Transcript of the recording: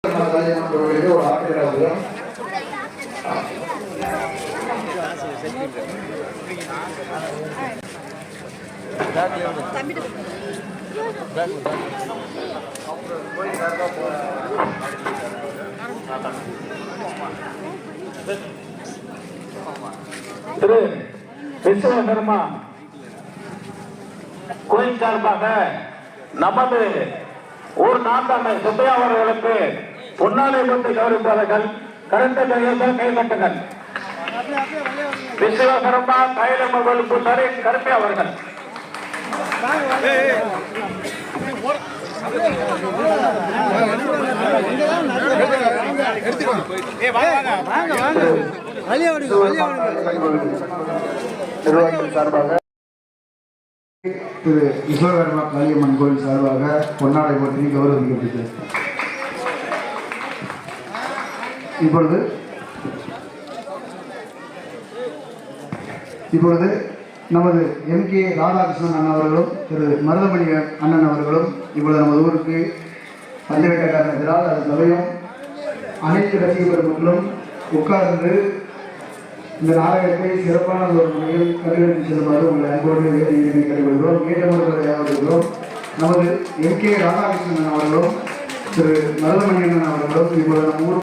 ஒரு ஆசிரியர் திரு விஸ்வகர்மா கோயில் சார்பாக நமது ஊர் நாட்டாமை சுப்பையா அவர்களுக்கு பொன்னாடை கொண்டு கௌரவிப்பார்கள். கருத்தை கைகட்டுங்கள். விஸ்வகர்மா கைலமகள் கூட்டாளி கருப்பை அவர்கள். நிர்வாகத்தின் சார்பாக திரு விஸ்வகர்மா காளியம்மன் கோயில் சார்பாக பொன்னாடை போற்றி கௌரவிக்கப்பட்டது. இப்பொழுது நமது MK ராதாகிருஷ்ணன் அண்ணன் அவர்களும் திரு மருதமணி அண்ணன் அவர்களும் இப்பொழுது நமது ஊருக்கு வந்துவிட்ட காரணத்தினால் அது சபையும் அனைத்து ரசிக பெருமக்களும் உட்கார்ந்து இந்த நாடகத்தை சிறப்பான ஒரு முறையில் கருவெடுத்து செல்லுமாறு உங்களை அன்போடு வேதியை கருதுகிறோம். கேட்டவர்களும் நமது MK ராதாகிருஷ்ணன் அவர்களும் திரு மருதமணி அண்ணன் அவர்களும் இப்பொழுது நம்ம ஊர்